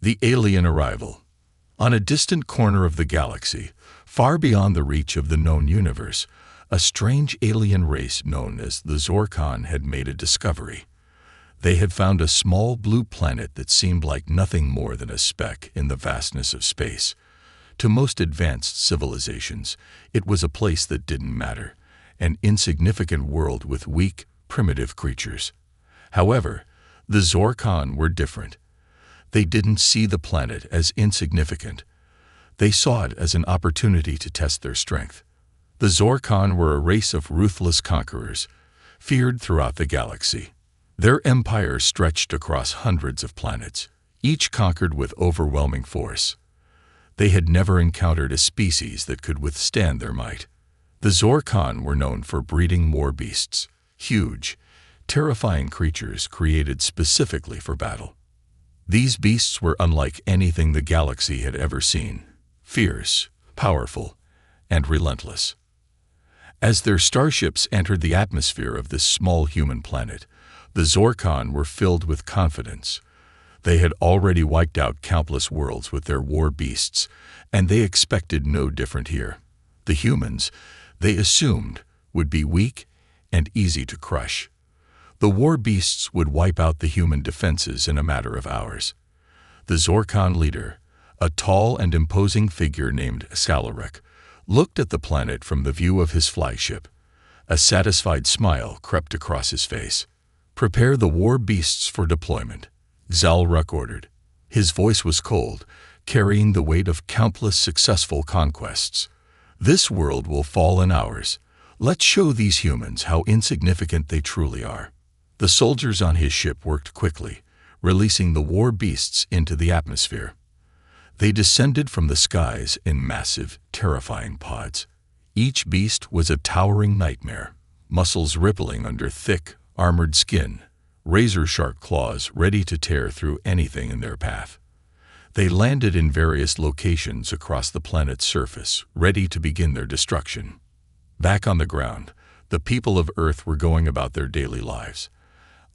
The alien arrival. On a distant corner of the galaxy, far beyond the reach of the known universe, a strange alien race known as the Zorkon had made a discovery. They had found a small blue planet that seemed like nothing more than a speck in the vastness of space. To most advanced civilizations, it was a place that didn't matter, an insignificant world with weak, primitive creatures. However, the Zorkon were different. They didn't see the planet as insignificant. They saw it as an opportunity to test their strength. The Zorkon were a race of ruthless conquerors, feared throughout the galaxy. Their empire stretched across hundreds of planets, each conquered with overwhelming force. They had never encountered a species that could withstand their might. The Zorkon were known for breeding war beasts, huge, terrifying creatures created specifically for battle. These beasts were unlike anything the galaxy had ever seen, fierce, powerful, and relentless. As their starships entered the atmosphere of this small human planet, the Zorkon were filled with confidence. They had already wiped out countless worlds with their war beasts, and they expected no different here. The humans, they assumed, would be weak and easy to crush. The war beasts would wipe out the human defenses in a matter of hours. The Zorkon leader, a tall and imposing figure named Scalaric, looked at the planet from the view of his flagship. A satisfied smile crept across his face. "Prepare the war beasts for deployment," Xalruck ordered. His voice was cold, carrying the weight of countless successful conquests. "This world will fall in ours. Let's show these humans how insignificant they truly are." The soldiers on his ship worked quickly, releasing the war beasts into the atmosphere. They descended from the skies in massive, terrifying pods. Each beast was a towering nightmare, muscles rippling under thick, armored skin, razor-sharp claws ready to tear through anything in their path. They landed in various locations across the planet's surface, ready to begin their destruction. Back on the ground, the people of Earth were going about their daily lives,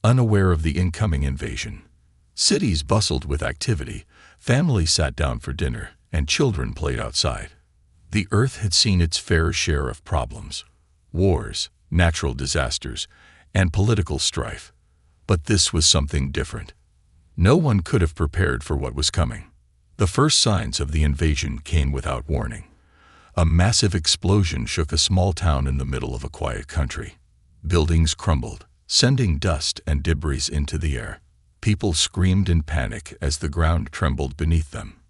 unaware of the incoming invasion. Cities bustled with activity, families sat down for dinner, and children played outside. The Earth had seen its fair share of problems: wars, natural disasters, and political strife. But this was something different. No one could have prepared for what was coming. The first signs of the invasion came without warning. A massive explosion shook a small town in the middle of a quiet country. Buildings crumbled, sending dust and debris into the air. People screamed in panic as the ground trembled beneath them.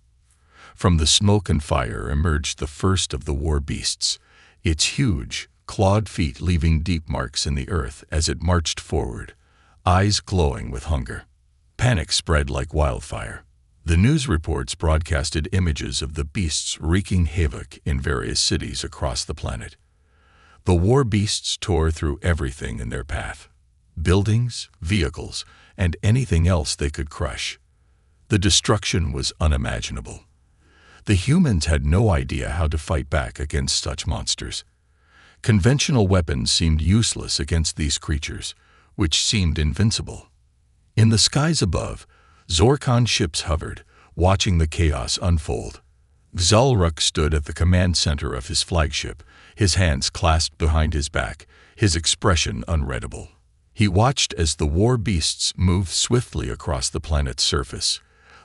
From the smoke and fire emerged the first of the war beasts, its huge, clawed feet leaving deep marks in the earth as it marched forward, eyes glowing with hunger. Panic spread like wildfire. The news reports broadcasted images of the beasts wreaking havoc in various cities across the planet. The war beasts tore through everything in their path: buildings, vehicles, and anything else they could crush. The destruction was unimaginable. The humans had no idea how to fight back against such monsters. Conventional weapons seemed useless against these creatures, which seemed invincible. In the skies above, Zorkon ships hovered, watching the chaos unfold. Xalruck stood at the command center of his flagship, his hands clasped behind his back, his expression unreadable. He watched as the war beasts moved swiftly across the planet's surface,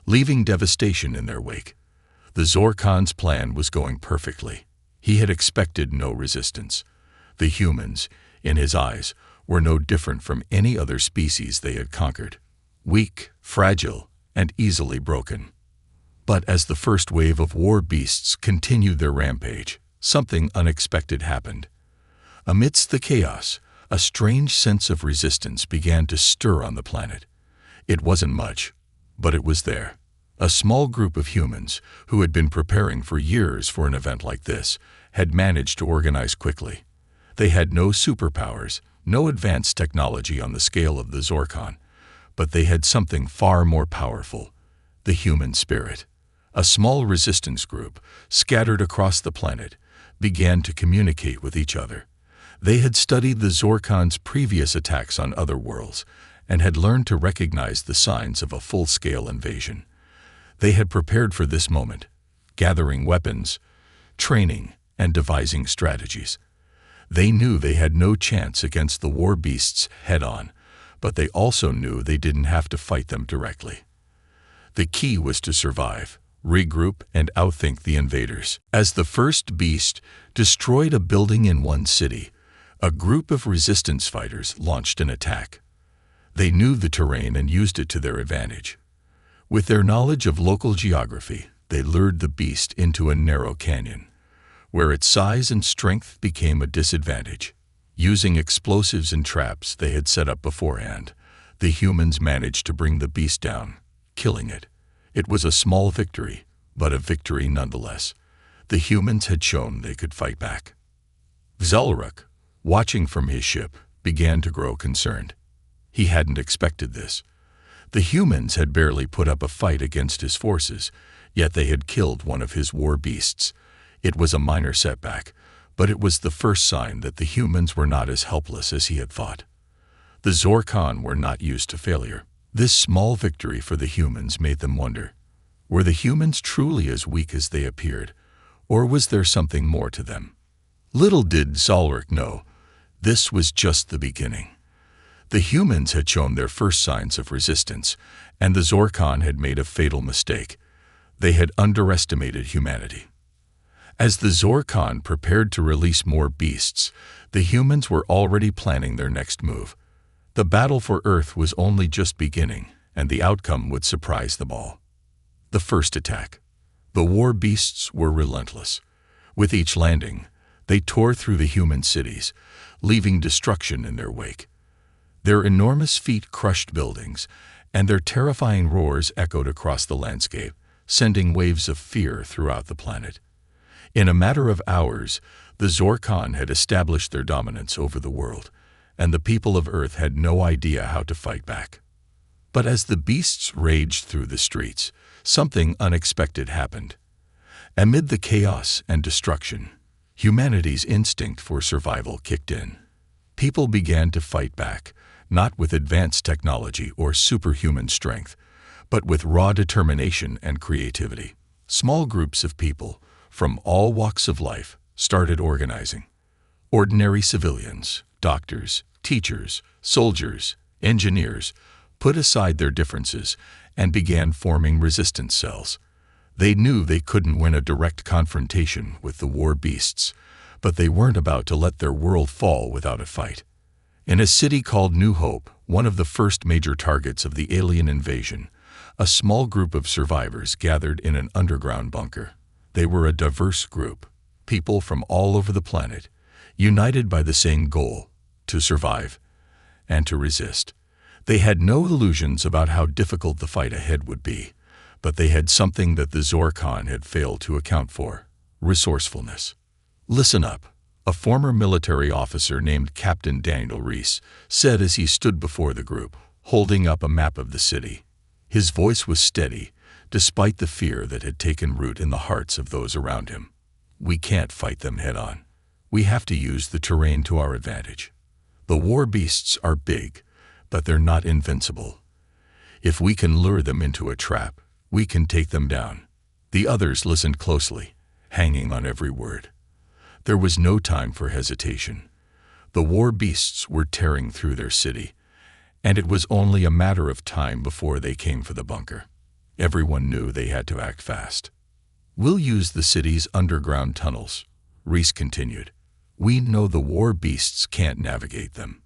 leaving devastation in their wake. The Zorkon's plan was going perfectly. He had expected no resistance. The humans, in his eyes, were no different from any other species they had conquered: weak, fragile, and easily broken. But as the first wave of war beasts continued their rampage, something unexpected happened. Amidst the chaos, a strange sense of resistance began to stir on the planet. It wasn't much, but it was there. A small group of humans, who had been preparing for years for an event like this, had managed to organize quickly. They had no superpowers, no advanced technology on the scale of the Zorkon, but they had something far more powerful: the human spirit. A small resistance group, scattered across the planet, began to communicate with each other. They had studied the Zorkon's previous attacks on other worlds and had learned to recognize the signs of a full-scale invasion. They had prepared for this moment, gathering weapons, training, and devising strategies. They knew they had no chance against the war beasts head-on, but they also knew they didn't have to fight them directly. The key was to survive, regroup, and outthink the invaders. As the first beast destroyed a building in one city, a group of resistance fighters launched an attack. They knew the terrain and used it to their advantage. With their knowledge of local geography, they lured the beast into a narrow canyon, where its size and strength became a disadvantage. Using explosives and traps they had set up beforehand, the humans managed to bring the beast down, killing it. It was a small victory, but a victory nonetheless. The humans had shown they could fight back. Zalruk, watching from his ship, began to grow concerned. He hadn't expected this. The humans had barely put up a fight against his forces, yet they had killed one of his war beasts. It was a minor setback, but it was the first sign that the humans were not as helpless as he had thought. The Zorkhan were not used to failure. This small victory for the humans made them wonder, were the humans truly as weak as they appeared, or was there something more to them? Little did Zalruk know, this was just the beginning. The humans had shown their first signs of resistance, and the Zorkhan had made a fatal mistake. They had underestimated humanity. As the Zorkhan prepared to release more beasts, the humans were already planning their next move. The battle for Earth was only just beginning, and the outcome would surprise them all. The first attack. The war beasts were relentless. With each landing, they tore through the human cities, leaving destruction in their wake. Their enormous feet crushed buildings, and their terrifying roars echoed across the landscape, sending waves of fear throughout the planet. In a matter of hours, the Zorkhan had established their dominance over the world, and the people of Earth had no idea how to fight back. But as the beasts raged through the streets, something unexpected happened. Amid the chaos and destruction, humanity's instinct for survival kicked in. People began to fight back, not with advanced technology or superhuman strength, but with raw determination and creativity. Small groups of people, from all walks of life, started organizing. Ordinary civilians, doctors, teachers, soldiers, engineers, put aside their differences and began forming resistance cells. They knew they couldn't win a direct confrontation with the war beasts, but they weren't about to let their world fall without a fight. In a city called New Hope, one of the first major targets of the alien invasion, a small group of survivors gathered in an underground bunker. They were a diverse group, people from all over the planet, united by the same goal, to survive and to resist. They had no illusions about how difficult the fight ahead would be, but they had something that the Zorkhan had failed to account for: resourcefulness. Listen up, a former military officer named Captain Daniel Reese said as he stood before the group, holding up a map of the city. His voice was steady, despite the fear that had taken root in the hearts of those around him. We can't fight them head-on. We have to use the terrain to our advantage. The war beasts are big, but they're not invincible. If we can lure them into a trap, we can take them down. The others listened closely, hanging on every word. There was no time for hesitation. The war beasts were tearing through their city, and it was only a matter of time before they came for the bunker. Everyone knew they had to act fast. "We'll use the city's underground tunnels," Reese continued. "We know the war beasts can't navigate them.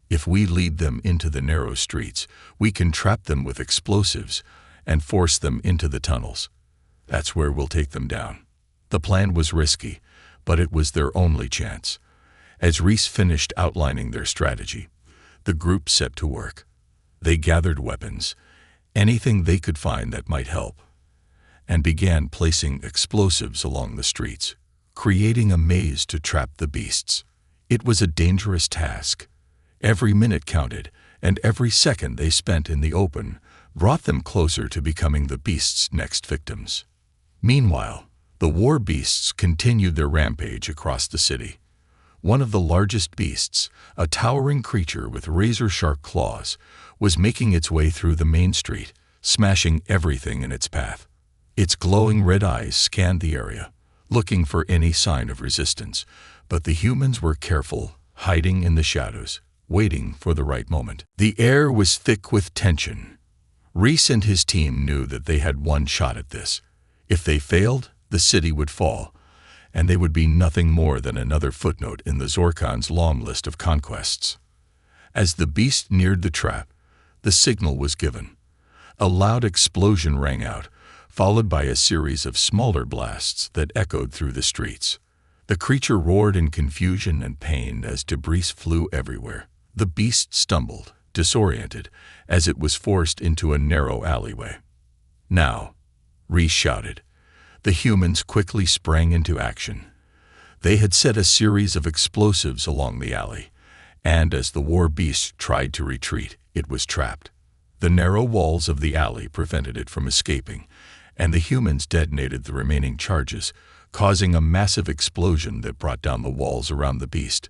If we lead them into the narrow streets, we can trap them with explosives and force them into the tunnels. That's where we'll take them down." The plan was risky, but it was their only chance. As Reese finished outlining their strategy, the group set to work. They gathered weapons, anything they could find that might help, and began placing explosives along the streets, creating a maze to trap the beasts. It was a dangerous task. Every minute counted, and every second they spent in the open brought them closer to becoming the beasts' next victims. Meanwhile, the war beasts continued their rampage across the city. One of the largest beasts, a towering creature with razor-sharp claws, was making its way through the main street, smashing everything in its path. Its glowing red eyes scanned the area, looking for any sign of resistance, but the humans were careful, hiding in the shadows, waiting for the right moment. The air was thick with tension. Reese and his team knew that they had one shot at this. If they failed, the city would fall, and they would be nothing more than another footnote in the Zorkon's long list of conquests. As the beast neared the trap, the signal was given. A loud explosion rang out, followed by a series of smaller blasts that echoed through the streets. The creature roared in confusion and pain as debris flew everywhere. The beast stumbled, disoriented, as it was forced into a narrow alleyway. "Now," Reese shouted. The humans quickly sprang into action. They had set a series of explosives along the alley, and as the war beast tried to retreat, it was trapped. The narrow walls of the alley prevented it from escaping, and the humans detonated the remaining charges, causing a massive explosion that brought down the walls around the beast.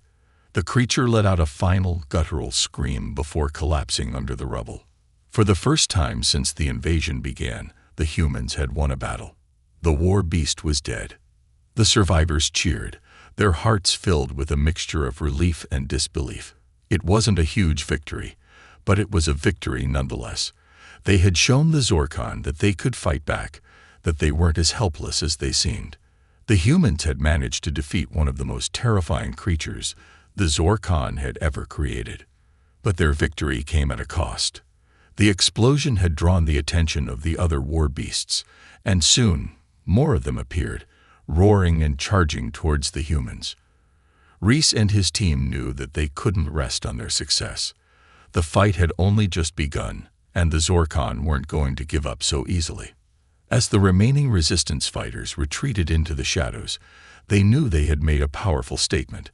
The creature let out a final, guttural scream before collapsing under the rubble. For the first time since the invasion began, the humans had won a battle. The war beast was dead. The survivors cheered, their hearts filled with a mixture of relief and disbelief. It wasn't a huge victory, but it was a victory nonetheless. They had shown the Zorkon that they could fight back, that they weren't as helpless as they seemed. The humans had managed to defeat one of the most terrifying creatures the Zorkon had ever created. But their victory came at a cost. The explosion had drawn the attention of the other war beasts, and soon more of them appeared, roaring and charging towards the humans. Reese and his team knew that they couldn't rest on their success. The fight had only just begun, and the Zorkon weren't going to give up so easily. As the remaining resistance fighters retreated into the shadows, they knew they had made a powerful statement.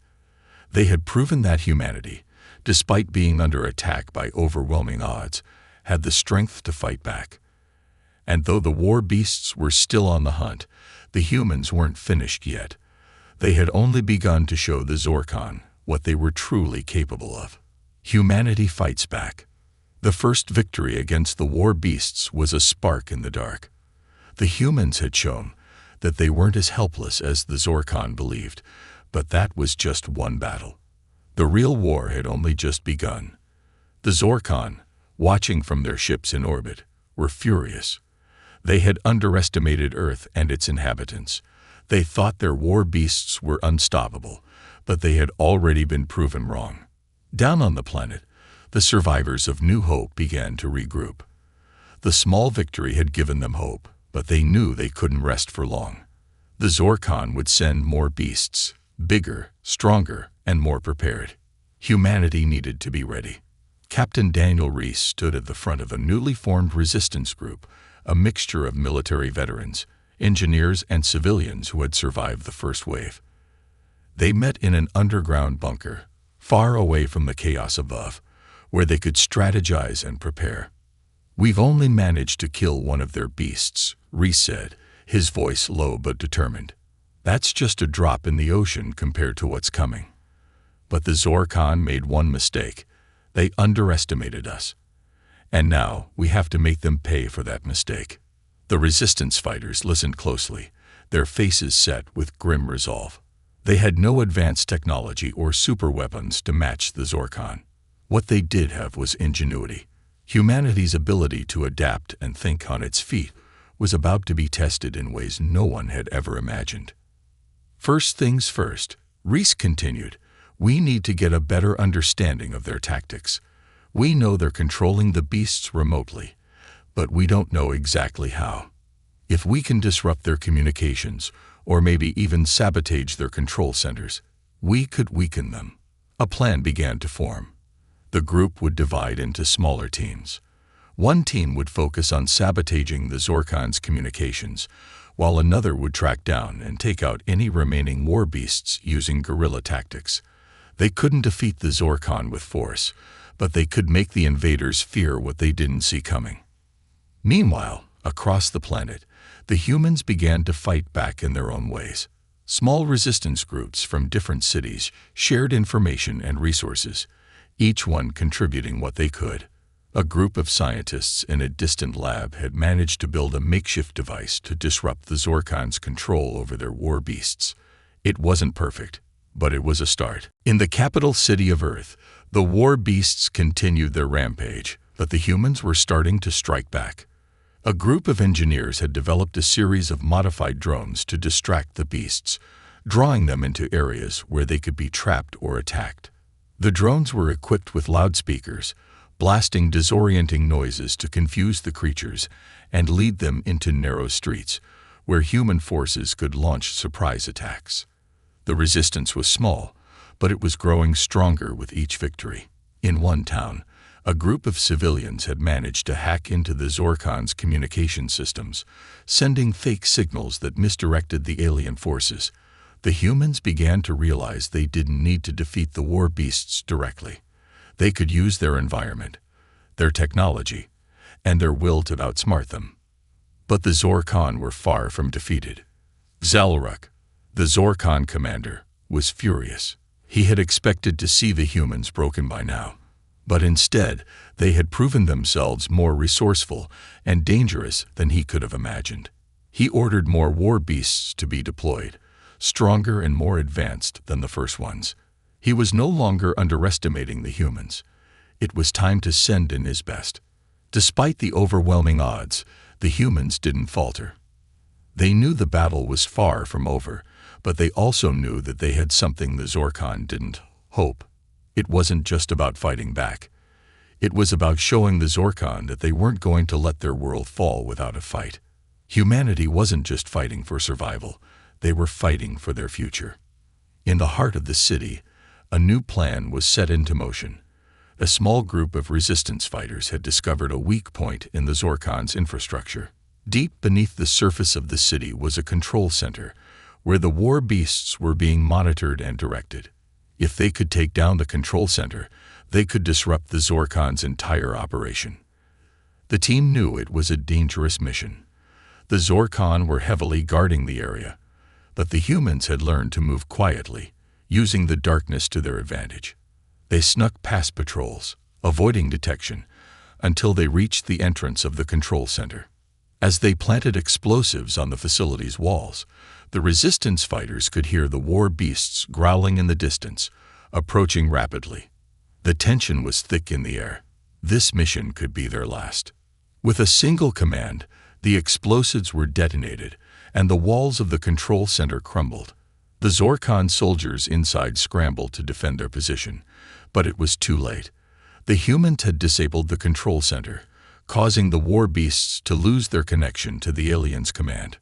They had proven that humanity, despite being under attack by overwhelming odds, had the strength to fight back. And though the war beasts were still on the hunt, the humans weren't finished yet. They had only begun to show the Zorkon what they were truly capable of. Humanity fights back. The first victory against the war beasts was a spark in the dark. The humans had shown that they weren't as helpless as the Zorkon believed, but that was just one battle. The real war had only just begun. The Zorkon, watching from their ships in orbit, were furious. They had underestimated Earth and its inhabitants. They thought their war beasts were unstoppable, but they had already been proven wrong. Down on the planet, the survivors of New Hope began to regroup. The small victory had given them hope, but they knew they couldn't rest for long. The Zorkon would send more beasts, bigger, stronger, and more prepared. Humanity needed to be ready. Captain Daniel Reese stood at the front of a newly formed resistance group, a mixture of military veterans, engineers, and civilians who had survived the first wave. They met in an underground bunker, far away from the chaos above, where they could strategize and prepare. "We've only managed to kill one of their beasts," Reese said, his voice low but determined. "That's just a drop in the ocean compared to what's coming. But the Zorkon made one mistake. They underestimated us. And now we have to make them pay for that mistake." The resistance fighters listened closely, their faces set with grim resolve. They had no advanced technology or superweapons to match the Zorkon. What they did have was ingenuity. Humanity's ability to adapt and think on its feet was about to be tested in ways no one had ever imagined. "First things first," Reese continued, "we need to get a better understanding of their tactics. We know they're controlling the beasts remotely, but we don't know exactly how. If we can disrupt their communications, or maybe even sabotage their control centers, we could weaken them." A plan began to form. The group would divide into smaller teams. One team would focus on sabotaging the Zorkon's communications, while another would track down and take out any remaining war beasts using guerrilla tactics. They couldn't defeat the Zorkon with force, but they could make the invaders fear what they didn't see coming. Meanwhile, across the planet, the humans began to fight back in their own ways. Small resistance groups from different cities shared information and resources, each one contributing what they could. A group of scientists in a distant lab had managed to build a makeshift device to disrupt the Zorkons' control over their war beasts. It wasn't perfect, but it was a start. In the capital city of Earth, the war beasts continued their rampage, but the humans were starting to strike back. A group of engineers had developed a series of modified drones to distract the beasts, drawing them into areas where they could be trapped or attacked. The drones were equipped with loudspeakers, blasting disorienting noises to confuse the creatures and lead them into narrow streets, where human forces could launch surprise attacks. The resistance was small, but it was growing stronger with each victory. In one town, a group of civilians had managed to hack into the Zorkons' communication systems, sending fake signals that misdirected the alien forces. The humans began to realize they didn't need to defeat the war beasts directly. They could use their environment, their technology, and their will to outsmart them. But the Zorkon were far from defeated. Zalruk, the Zorkon commander, was furious. He had expected to see the humans broken by now, but instead they had proven themselves more resourceful and dangerous than he could have imagined. He ordered more war beasts to be deployed, stronger and more advanced than the first ones. He was no longer underestimating the humans. It was time to send in his best. Despite the overwhelming odds, the humans didn't falter. They knew the battle was far from over, but they also knew that they had something the Zorkon didn't: hope. It wasn't just about fighting back. It was about showing the Zorkon that they weren't going to let their world fall without a fight. Humanity wasn't just fighting for survival. They were fighting for their future. In the heart of the city, a new plan was set into motion. A small group of resistance fighters had discovered a weak point in the Zorkons' infrastructure. Deep beneath the surface of the city was a control center, where the war beasts were being monitored and directed. If they could take down the control center, they could disrupt the Zorkons' entire operation. The team knew it was a dangerous mission. The Zorkon were heavily guarding the area, but the humans had learned to move quietly, using the darkness to their advantage. They snuck past patrols, avoiding detection, until they reached the entrance of the control center. As they planted explosives on the facility's walls, the resistance fighters could hear the war beasts growling in the distance, approaching rapidly. The tension was thick in the air. This mission could be their last. With a single command, the explosives were detonated, and the walls of the control center crumbled. The Zorkon soldiers inside scrambled to defend their position, but it was too late. The humans had disabled the control center, causing the war beasts to lose their connection to the aliens' command.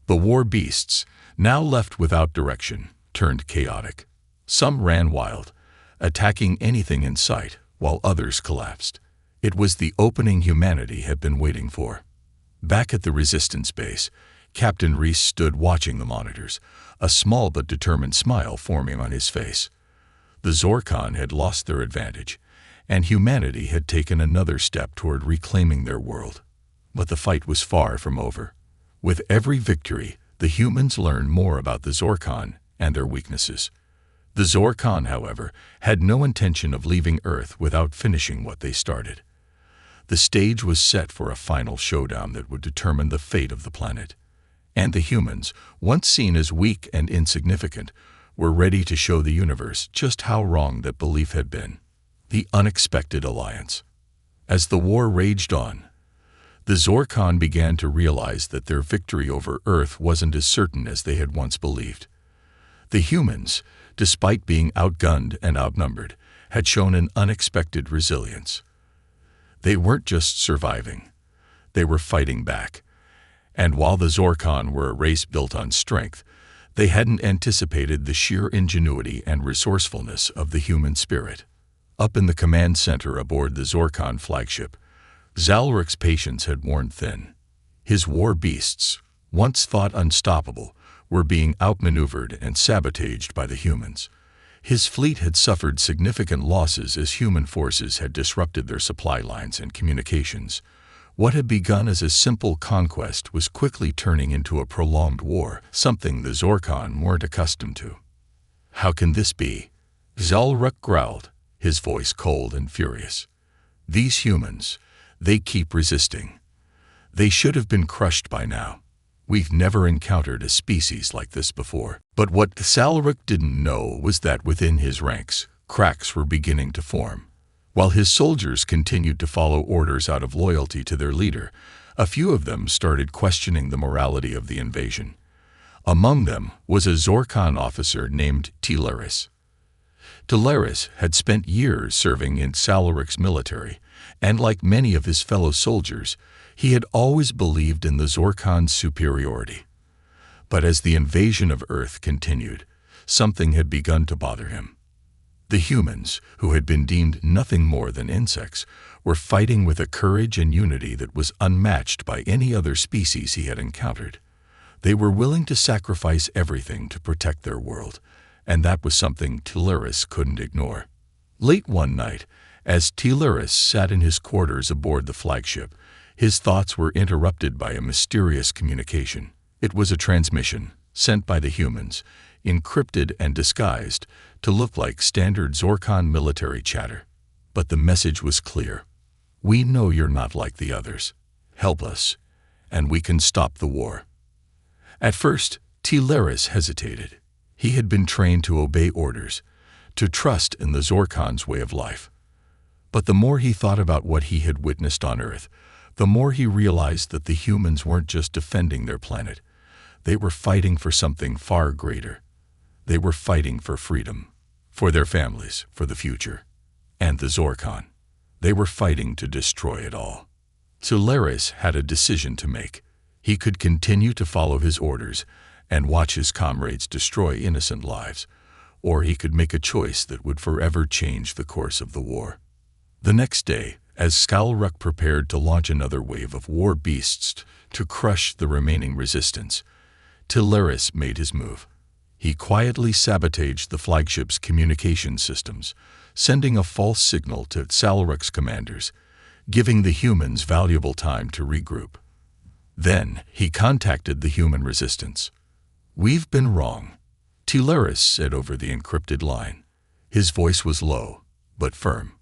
The war beasts, now left without direction, turned chaotic. Some ran wild, attacking anything in sight, while others collapsed. It was the opening humanity had been waiting for. Back at the resistance base, Captain Reese stood watching the monitors, a small but determined smile forming on his face. The Zorkon had lost their advantage, and humanity had taken another step toward reclaiming their world. But the fight was far from over. With every victory, the humans learned more about the Zorkon and their weaknesses. The Zorkon, however, had no intention of leaving Earth without finishing what they started. The stage was set for a final showdown that would determine the fate of the planet. And the humans, once seen as weak and insignificant, were ready to show the universe just how wrong that belief had been. The unexpected alliance. As the war raged on, the Zorkon began to realize that their victory over Earth wasn't as certain as they had once believed. The humans, despite being outgunned and outnumbered, had shown an unexpected resilience. They weren't just surviving, they were fighting back. And while the Zorkon were a race built on strength, they hadn't anticipated the sheer ingenuity and resourcefulness of the human spirit. Up in the command center aboard the Zorkon flagship, Zalruk's patience had worn thin. His war beasts, once thought unstoppable, were being outmaneuvered and sabotaged by the humans. His fleet had suffered significant losses as human forces had disrupted their supply lines and communications. What had begun as a simple conquest was quickly turning into a prolonged war, something the Zorkon weren't accustomed to. "How can this be?" Zalruk growled, his voice cold and furious. These humans, they keep resisting. They should have been crushed by now. We've never encountered a species like this before. But what Salaric didn't know was that within his ranks, cracks were beginning to form. While his soldiers continued to follow orders out of loyalty to their leader, a few of them started questioning the morality of the invasion. Among them was a Zorkan officer named Teleris. Teleris had spent years serving in Salaric's military, and like many of his fellow soldiers, he had always believed in the Zorkan's superiority. But as the invasion of Earth continued, something had begun to bother him. The humans, who had been deemed nothing more than insects, were fighting with a courage and unity that was unmatched by any other species he had encountered. They were willing to sacrifice everything to protect their world, and that was something Teleris couldn't ignore. Late one night, as Teleris sat in his quarters aboard the flagship, his thoughts were interrupted by a mysterious communication. It was a transmission, sent by the humans, encrypted and disguised, to look like standard Zorkan military chatter. But the message was clear. We know you're not like the others. Help us, and we can stop the war. At first, Teleris hesitated. He had been trained to obey orders, to trust in the Zorkan's way of life. But the more he thought about what he had witnessed on Earth, the more he realized that the humans weren't just defending their planet. They were fighting for something far greater. They were fighting for freedom, for their families, for the future. And the Zorkan. They were fighting to destroy it all. Teleris had a decision to make. He could continue to follow his orders and watch his comrades destroy innocent lives, or he could make a choice that would forever change the course of the war. The next day, as Skalruk prepared to launch another wave of war beasts to crush the remaining resistance, Teleris made his move. He quietly sabotaged the flagship's communication systems, sending a false signal to Salruk's commanders, giving the humans valuable time to regroup. Then he contacted the human resistance. "We've been wrong," Teleris said over the encrypted line. His voice was low, but firm.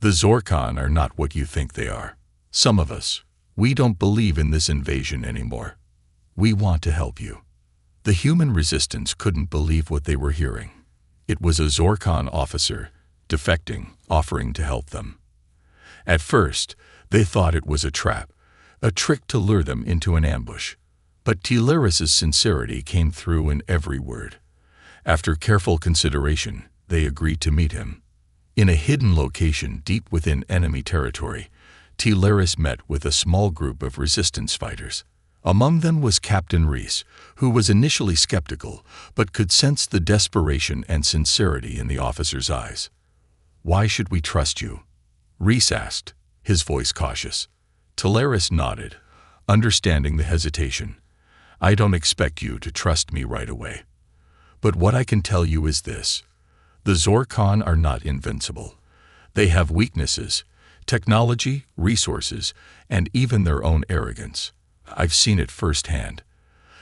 "The Zorkan are not what you think they are. Some of us, we don't believe in this invasion anymore. We want to help you." The human resistance couldn't believe what they were hearing. It was a Zorkan officer, defecting, offering to help them. At first, they thought it was a trap, a trick to lure them into an ambush. But Teleris's sincerity came through in every word. After careful consideration, they agreed to meet him. In a hidden location deep within enemy territory, Teleris met with a small group of resistance fighters. Among them was Captain Reese, who was initially skeptical, but could sense the desperation and sincerity in the officer's eyes. "Why should we trust you?" Reese asked, his voice cautious. Teleris nodded, understanding the hesitation. "I don't expect you to trust me right away. But what I can tell you is this. The Zorkan are not invincible. They have weaknesses, technology, resources, and even their own arrogance. I've seen it firsthand.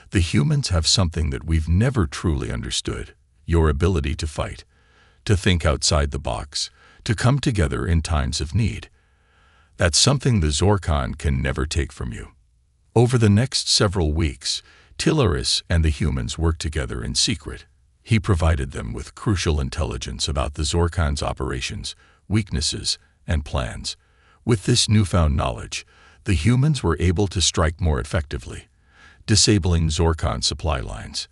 The humans have something that we've never truly understood: your ability to fight, to think outside the box, to come together in times of need. That's something the Zorkan can never take from you." Over the next several weeks, Teleris and the humans worked together in secret. He provided them with crucial intelligence about the Zorkan's operations, weaknesses, and plans. With this newfound knowledge, the humans were able to strike more effectively, disabling Zorkan supply lines,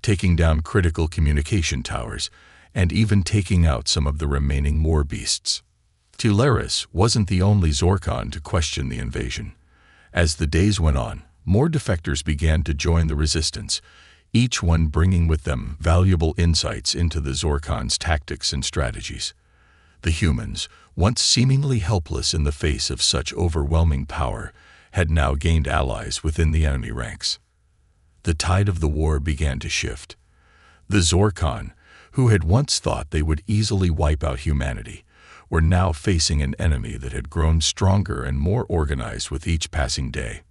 taking down critical communication towers, and even taking out some of the remaining war beasts. Teleris wasn't the only Zorkan to question the invasion. As the days went on, more defectors began to join the resistance, each one bringing with them valuable insights into the Zorkan's tactics and strategies. The humans, once seemingly helpless in the face of such overwhelming power, had now gained allies within the enemy ranks. The tide of the war began to shift. The Zorkan, who had once thought they would easily wipe out humanity, were now facing an enemy that had grown stronger and more organized with each passing day.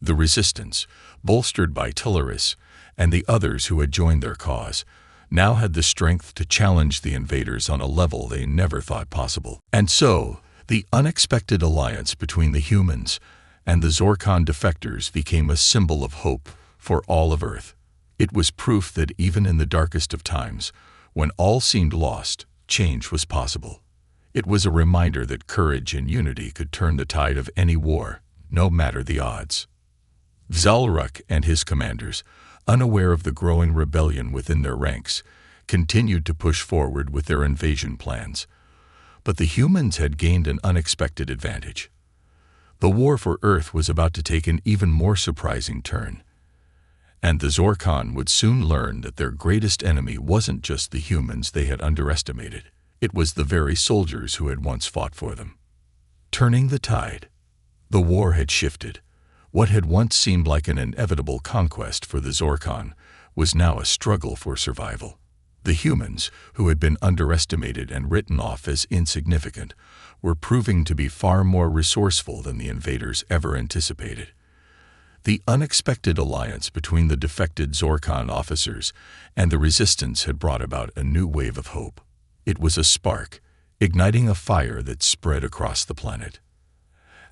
The resistance, bolstered by Teleris and the others who had joined their cause, now had the strength to challenge the invaders on a level they never thought possible. And so, The unexpected alliance between the humans and the Zorkon defectors became a symbol of hope for all of Earth. It was proof that even in the darkest of times, when all seemed lost, change was possible. It was a reminder that courage and unity could turn the tide of any war, no matter the odds. Zalruk and his commanders, unaware of the growing rebellion within their ranks, continued to push forward with their invasion plans. But the humans had gained an unexpected advantage. The war for Earth was about to take an even more surprising turn. And the Zorkon would soon learn that their greatest enemy wasn't just the humans they had underestimated. It was the very soldiers who had once fought for them. Turning the tide. The war had shifted. What had once seemed like an inevitable conquest for the Zorkon was now a struggle for survival. The humans, who had been underestimated and written off as insignificant, were proving to be far more resourceful than the invaders ever anticipated. The unexpected alliance between the defected Zorkon officers and the resistance had brought about a new wave of hope. It was a spark, igniting a fire that spread across the planet.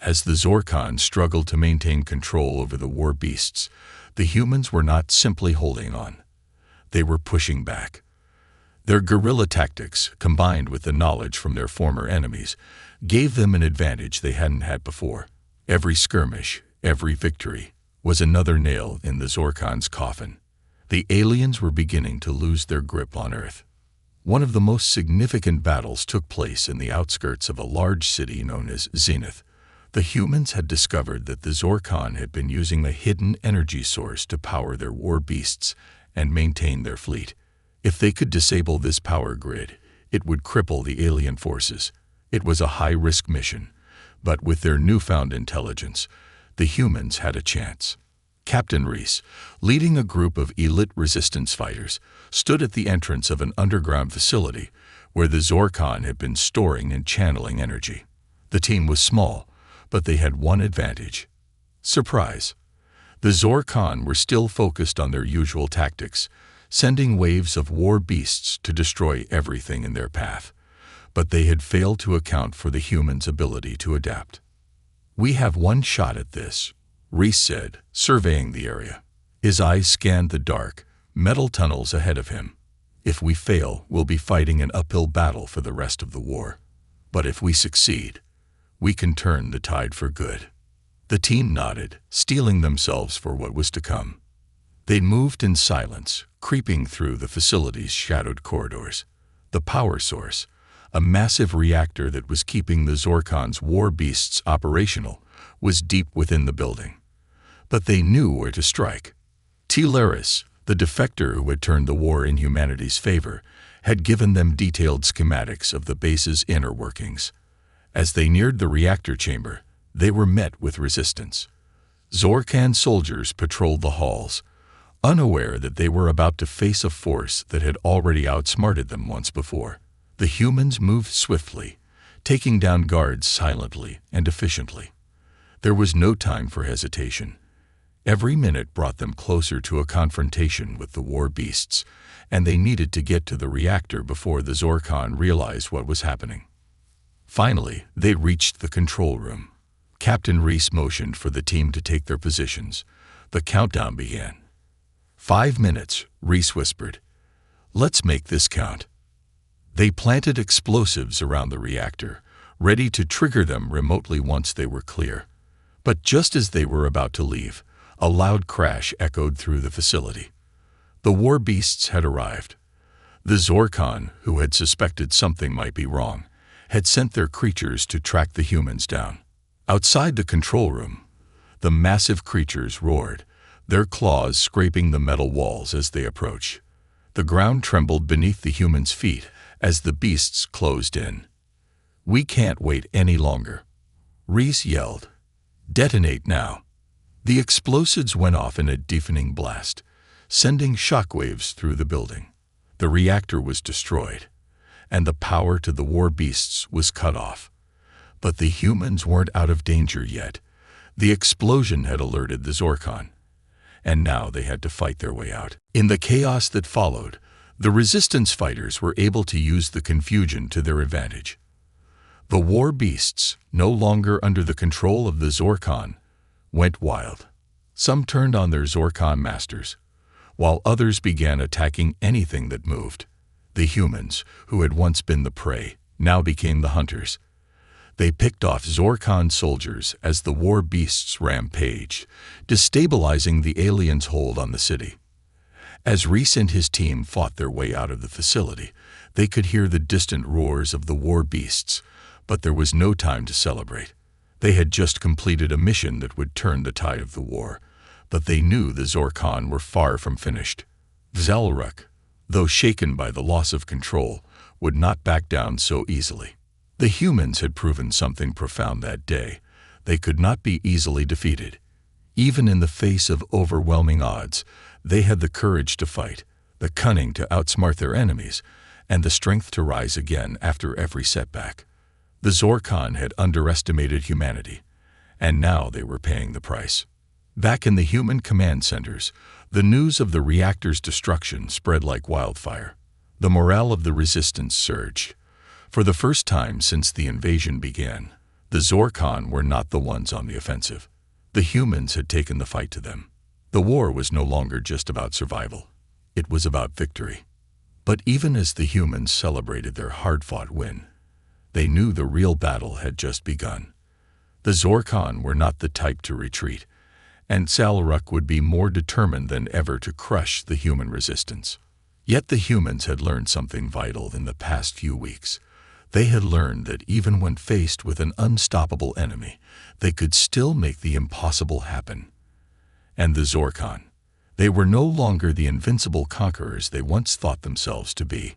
As the Zorkon struggled to maintain control over the war beasts, the humans were not simply holding on. They were pushing back. Their guerrilla tactics, combined with the knowledge from their former enemies, gave them an advantage they hadn't had before. Every skirmish, every victory, was another nail in the Zorkon's coffin. The aliens were beginning to lose their grip on Earth. One of the most significant battles took place in the outskirts of a large city known as Zenith. The humans had discovered that the Zorkon had been using a hidden energy source to power their war beasts and maintain their fleet. If they could disable this power grid, it would cripple the alien forces. It was a high-risk mission, but with their newfound intelligence, the humans had a chance. Captain Reese, leading a group of elite resistance fighters, stood at the entrance of an underground facility where the Zorkon had been storing and channeling energy. The team was small, but they had one advantage. Surprise. The Zorkon were still focused on their usual tactics, sending waves of war beasts to destroy everything in their path. But they had failed to account for the humans' ability to adapt. "We have one shot at this," Reese said, surveying the area. His eyes scanned the dark, metal tunnels ahead of him. "If we fail, we'll be fighting an uphill battle for the rest of the war. But if we succeed, we can turn the tide for good." The team nodded, steeling themselves for what was to come. They moved in silence, creeping through the facility's shadowed corridors. The power source, a massive reactor that was keeping the Zorkon's war beasts operational, was deep within the building. But they knew where to strike. T-Laris, the defector who had turned the war in humanity's favor, had given them detailed schematics of the base's inner workings. As they neared the reactor chamber, they were met with resistance. Zorkan soldiers patrolled the halls, unaware that they were about to face a force that had already outsmarted them once before. The humans moved swiftly, taking down guards silently and efficiently. There was no time for hesitation. Every minute brought them closer to a confrontation with the war beasts, and they needed to get to the reactor before the Zorkon realized what was happening. Finally, they reached the control room. Captain Reese motioned for the team to take their positions. The countdown began. 5 minutes, Reese whispered. "Let's make this count." They planted explosives around the reactor, ready to trigger them remotely once they were clear. But just as they were about to leave, a loud crash echoed through the facility. The war beasts had arrived. The Zorkon, who had suspected something might be wrong, had sent their creatures to track the humans down. Outside the control room, the massive creatures roared, their claws scraping the metal walls as they approached. The ground trembled beneath the humans' feet as the beasts closed in. "We can't wait any longer," Reese yelled. "Detonate now." The explosives went off in a deafening blast, sending shockwaves through the building. The reactor was destroyed, and the power to the war beasts was cut off. But the humans weren't out of danger yet. The explosion had alerted the Zorkon, and now they had to fight their way out. In the chaos that followed, the resistance fighters were able to use the confusion to their advantage. The war beasts, no longer under the control of the Zorkon, went wild. Some turned on their Zorkon masters, while others began attacking anything that moved. The humans, who had once been the prey, now became the hunters. They picked off Zorkon soldiers as the war beasts rampaged, destabilizing the aliens' hold on the city. As Reese and his team fought their way out of the facility, they could hear the distant roars of the war beasts, but there was no time to celebrate. They had just completed a mission that would turn the tide of the war, but they knew the Zorkon were far from finished. Zalruk, though shaken by the loss of control, would not back down so easily. The humans had proven something profound that day. They could not be easily defeated. Even in the face of overwhelming odds, they had the courage to fight, the cunning to outsmart their enemies, and the strength to rise again after every setback. The Zorkon had underestimated humanity, and now they were paying the price. Back in the human command centers, the news of the reactor's destruction spread like wildfire. The morale of the resistance surged. For the first time since the invasion began, the Zorkon were not the ones on the offensive. The humans had taken the fight to them. The war was no longer just about survival. It was about victory. But even as the humans celebrated their hard-fought win, they knew the real battle had just begun. The Zorkon were not the type to retreat, and Zalruk would be more determined than ever to crush the human resistance. Yet the humans had learned something vital in the past few weeks. They had learned that even when faced with an unstoppable enemy, they could still make the impossible happen. And the Zorkon, they were no longer the invincible conquerors they once thought themselves to be.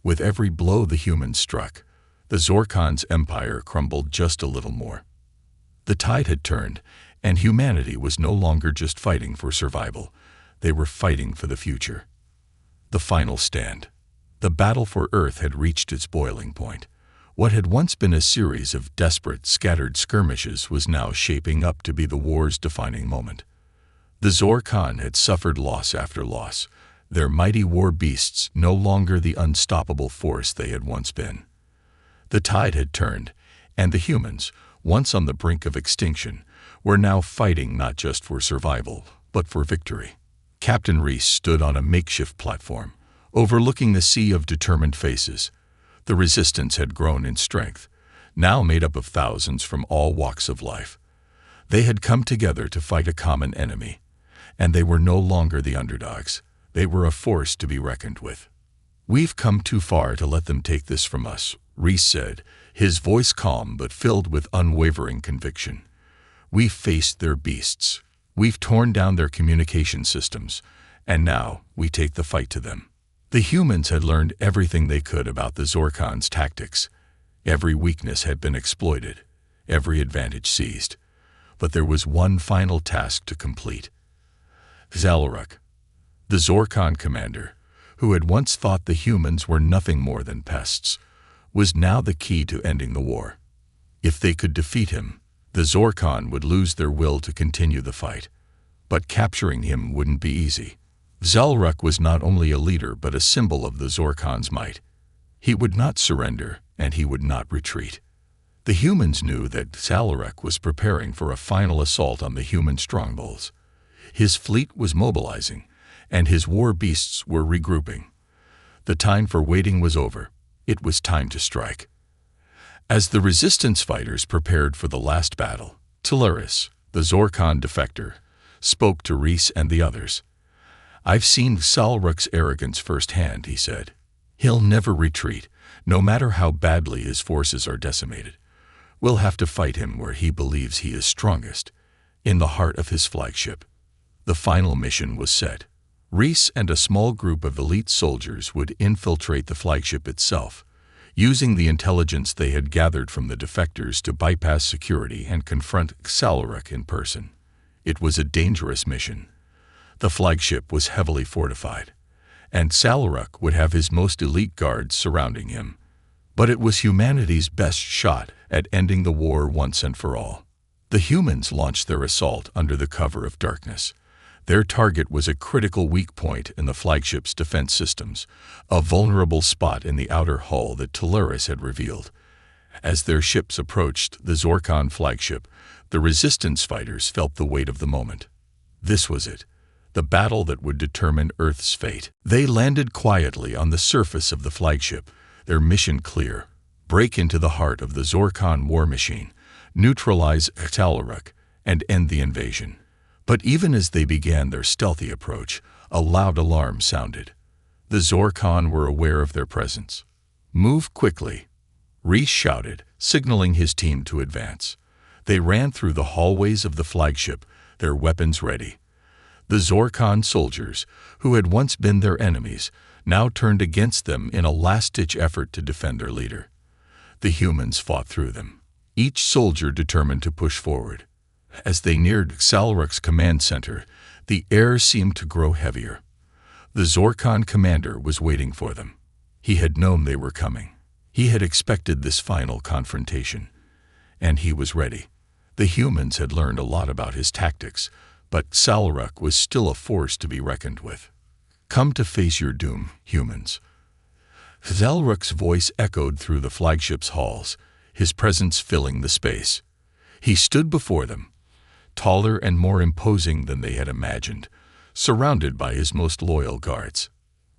With every blow the humans struck, the Zorkon's empire crumbled just a little more. The tide had turned, and humanity was no longer just fighting for survival. They were fighting for the future. The final stand. The battle for Earth had reached its boiling point. What had once been a series of desperate, scattered skirmishes was now shaping up to be the war's defining moment. The Zorkon had suffered loss after loss, their mighty war beasts no longer the unstoppable force they had once been. The tide had turned, and the humans, once on the brink of extinction, were now fighting not just for survival, but for victory. Captain Reese stood on a makeshift platform, overlooking the sea of determined faces. The resistance had grown in strength, now made up of thousands from all walks of life. They had come together to fight a common enemy, and they were no longer the underdogs. They were a force to be reckoned with. "We've come too far to let them take this from us," Reese said, his voice calm but filled with unwavering conviction. "We've faced their beasts. We've torn down their communication systems, and now we take the fight to them." The humans had learned everything they could about the Zorkon's tactics. Every weakness had been exploited, every advantage seized. But there was one final task to complete. Zalruk, the Zorkon commander, who had once thought the humans were nothing more than pests, was now the key to ending the war. If they could defeat him, the Zorkon would lose their will to continue the fight. But capturing him wouldn't be easy. Zalruk was not only a leader but a symbol of the Zorkon's might. He would not surrender, and he would not retreat. The humans knew that Zalruk was preparing for a final assault on the human strongholds. His fleet was mobilizing, and his war beasts were regrouping. The time for waiting was over. It was time to strike. As the resistance fighters prepared for the last battle, Teleris, the Zorkon defector, spoke to Reese and the others. "I've seen Zalruk's arrogance firsthand," he said. "He'll never retreat, no matter how badly his forces are decimated. We'll have to fight him where he believes he is strongest, in the heart of his flagship." The final mission was set. Reese and a small group of elite soldiers would infiltrate the flagship itself, using the intelligence they had gathered from the defectors to bypass security and confront Zalruk in person. It was a dangerous mission. The flagship was heavily fortified, and Zalruk would have his most elite guards surrounding him. But it was humanity's best shot at ending the war once and for all. The humans launched their assault under the cover of darkness. Their target was a critical weak point in the flagship's defense systems, a vulnerable spot in the outer hull that Teleris had revealed. As their ships approached the Zorkon flagship, the resistance fighters felt the weight of the moment. This was it, the battle that would determine Earth's fate. They landed quietly on the surface of the flagship, their mission clear: break into the heart of the Zorkon war machine, neutralize Tal'Rok, and end the invasion. But even as they began their stealthy approach, a loud alarm sounded. The Zorkon were aware of their presence. "Move quickly," Reese shouted, signaling his team to advance. They ran through the hallways of the flagship, their weapons ready. The Zorkon soldiers, who had once been their enemies, now turned against them in a last-ditch effort to defend their leader. The humans fought through them, each soldier determined to push forward. As they neared Tal'Rok's command center, the air seemed to grow heavier. The Zorkon commander was waiting for them. He had known they were coming. He had expected this final confrontation, and he was ready. The humans had learned a lot about his tactics, but Tal'Rok was still a force to be reckoned with. "Come to face your doom, humans." Tal'Rok's voice echoed through the flagship's halls, his presence filling the space. He stood before them, taller and more imposing than they had imagined, surrounded by his most loyal guards.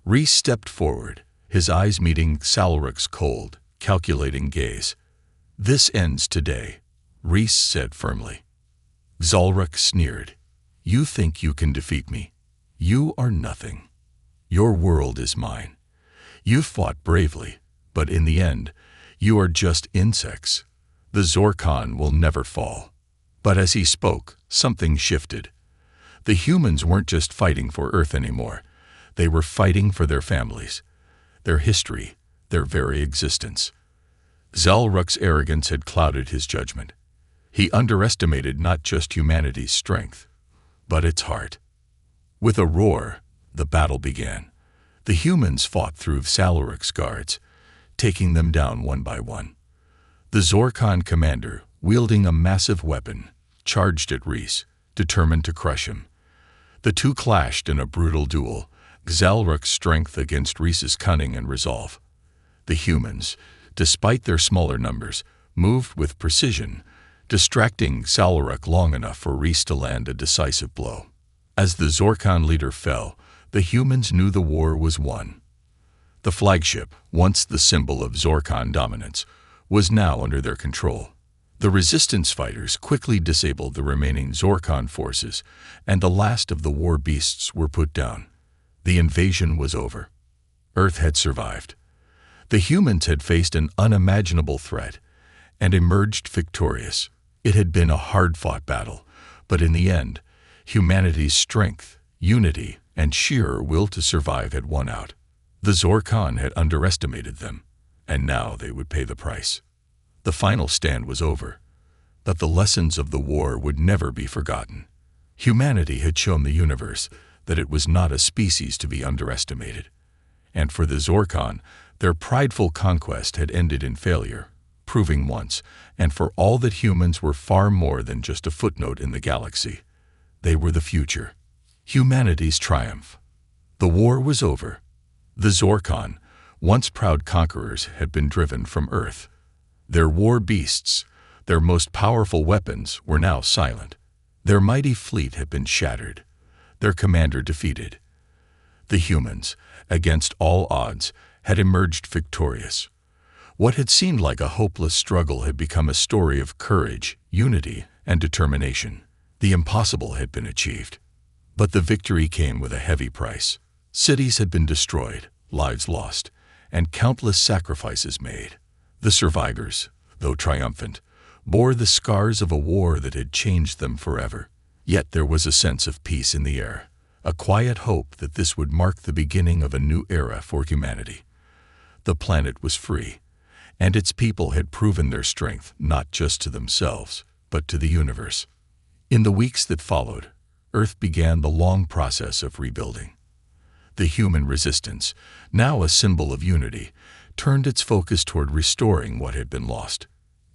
Reese stepped forward, his eyes meeting Tal'Rok's cold, calculating gaze. "This ends today," Reese said firmly. Tal'Rok sneered. "You think you can defeat me? You are nothing. Your world is mine. You fought bravely, but in the end, you are just insects. The Zorkon will never fall." But as he spoke, something shifted. The humans weren't just fighting for Earth anymore. They were fighting for their families, their history, their very existence. Tal'Rok's arrogance had clouded his judgment. He underestimated not just humanity's strength, but its heart. With a roar, the battle began. The humans fought through Tal'Rok's guards, taking them down one by one. The Zorkon commander, wielding a massive weapon, charged at Reese, determined to crush him. The two clashed in a brutal duel, Tal'Rok's strength against Reese's cunning and resolve. The humans, despite their smaller numbers, moved with precision, distracting Tal'Rok long enough for Reese to land a decisive blow. As the Zorkon leader fell, the humans knew the war was won. The flagship, once the symbol of Zorkon dominance, was now under their control. The resistance fighters quickly disabled the remaining Zorkon forces, and the last of the war beasts were put down. The invasion was over. Earth had survived. The humans had faced an unimaginable threat and emerged victorious. It had been a hard-fought battle, but in the end, humanity's strength, unity, and sheer will to survive had won out. The Zorkon had underestimated them, and now they would pay the price. The final stand was over, but the lessons of the war would never be forgotten. Humanity had shown the universe that it was not a species to be underestimated, and for the Zorkon, their prideful conquest had ended in failure, proving once and for all that humans were far more than just a footnote in the galaxy. They were the future, humanity's triumph. The war was over. The Zorkon, once proud conquerors, had been driven from Earth. Their war beasts, their most powerful weapons, were now silent. Their mighty fleet had been shattered, their commander defeated. The humans, against all odds, had emerged victorious. What had seemed like a hopeless struggle had become a story of courage, unity, and determination. The impossible had been achieved. But the victory came with a heavy price. Cities had been destroyed, lives lost, and countless sacrifices made. The survivors, though triumphant, bore the scars of a war that had changed them forever. Yet there was a sense of peace in the air, a quiet hope that this would mark the beginning of a new era for humanity. The planet was free, and its people had proven their strength not just to themselves, but to the universe. In the weeks that followed, Earth began the long process of rebuilding. The human resistance, now a symbol of unity, turned its focus toward restoring what had been lost.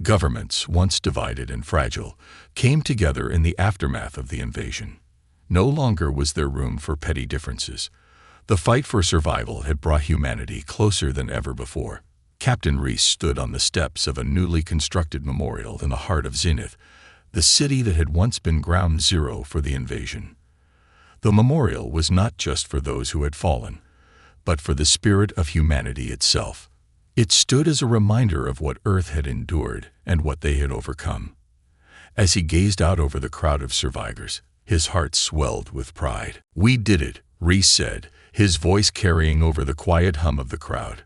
Governments, once divided and fragile, came together in the aftermath of the invasion. No longer was there room for petty differences. The fight for survival had brought humanity closer than ever before. Captain Reese stood on the steps of a newly constructed memorial in the heart of Zenith, the city that had once been ground zero for the invasion. The memorial was not just for those who had fallen, but for the spirit of humanity itself. It stood as a reminder of what Earth had endured and what they had overcome. As he gazed out over the crowd of survivors, his heart swelled with pride. "We did it," Reese said, his voice carrying over the quiet hum of the crowd.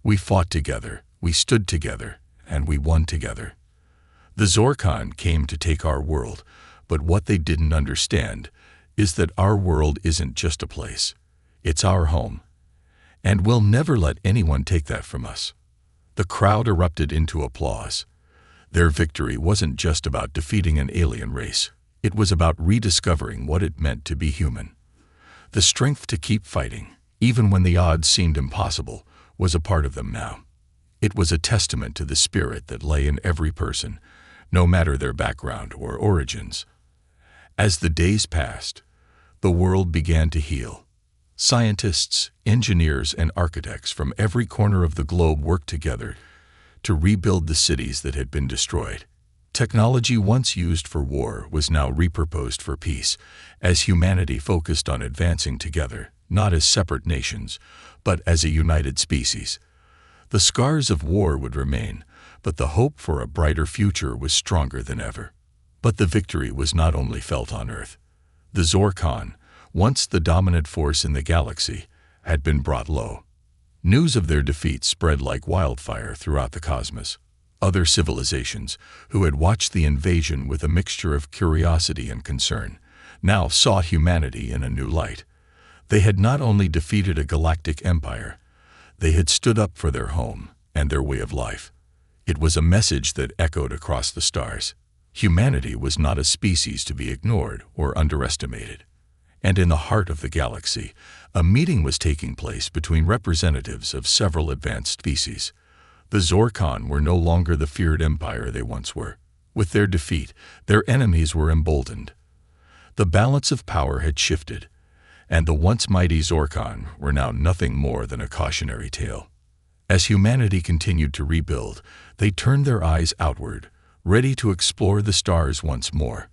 "We fought together, we stood together, and we won together." The Zorkon came to take our world, but what they didn't understand is that our world isn't just a place. It's our home. And we'll never let anyone take that from us. The crowd erupted into applause. Their victory wasn't just about defeating an alien race. It was about rediscovering what it meant to be human. The strength to keep fighting, even when the odds seemed impossible, was a part of them now. It was a testament to the spirit that lay in every person, no matter their background or origins. As the days passed, the world began to heal. Scientists, engineers, and architects from every corner of the globe worked together to rebuild the cities that had been destroyed. Technology once used for war was now repurposed for peace, as humanity focused on advancing together, not as separate nations, but as a united species. The scars of war would remain, but the hope for a brighter future was stronger than ever. But the victory was not only felt on Earth. The Zorkon, once the dominant force in the galaxy, had been brought low. News of their defeat spread like wildfire throughout the cosmos. Other civilizations, who had watched the invasion with a mixture of curiosity and concern, now saw humanity in a new light. They had not only defeated a galactic empire, they had stood up for their home and their way of life. It was a message that echoed across the stars. Humanity was not a species to be ignored or underestimated. And in the heart of the galaxy, a meeting was taking place between representatives of several advanced species. The Zorkon were no longer the feared empire they once were. With their defeat, their enemies were emboldened. The balance of power had shifted, and the once mighty Zorkon were now nothing more than a cautionary tale. As humanity continued to rebuild, they turned their eyes outward, ready to explore the stars once more.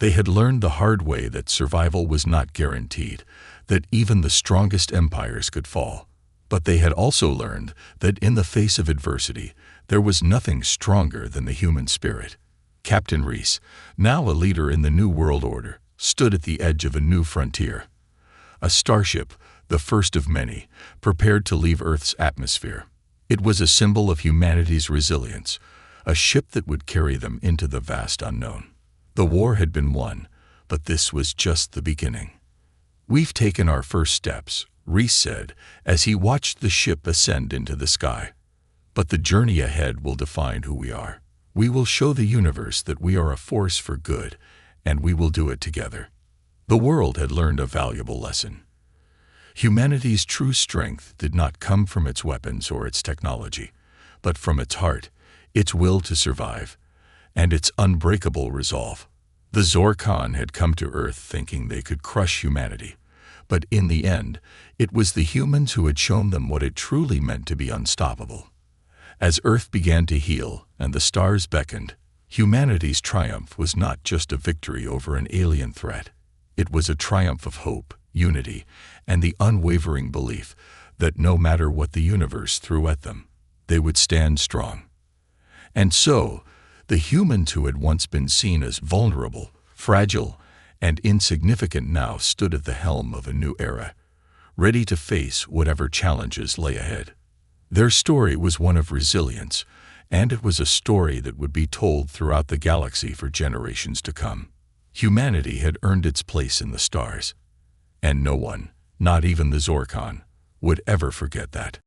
They had learned the hard way that survival was not guaranteed, that even the strongest empires could fall. But they had also learned that in the face of adversity, there was nothing stronger than the human spirit. Captain Reese, now a leader in the New World Order, stood at the edge of a new frontier. A starship, the first of many, prepared to leave Earth's atmosphere. It was a symbol of humanity's resilience, a ship that would carry them into the vast unknown. The war had been won, but this was just the beginning. "We've taken our first steps," Reese said, as he watched the ship ascend into the sky. "But the journey ahead will define who we are. We will show the universe that we are a force for good, and we will do it together." The world had learned a valuable lesson. Humanity's true strength did not come from its weapons or its technology, but from its heart, its will to survive, and its unbreakable resolve. The Zorkon had come to Earth thinking they could crush humanity, but in the end, it was the humans who had shown them what it truly meant to be unstoppable. As Earth began to heal and the stars beckoned, humanity's triumph was not just a victory over an alien threat. It was a triumph of hope, unity, and the unwavering belief that no matter what the universe threw at them, they would stand strong. And so, the humans who had once been seen as vulnerable, fragile, and insignificant now stood at the helm of a new era, ready to face whatever challenges lay ahead. Their story was one of resilience, and it was a story that would be told throughout the galaxy for generations to come. Humanity had earned its place in the stars, and no one, not even the Zorkon, would ever forget that.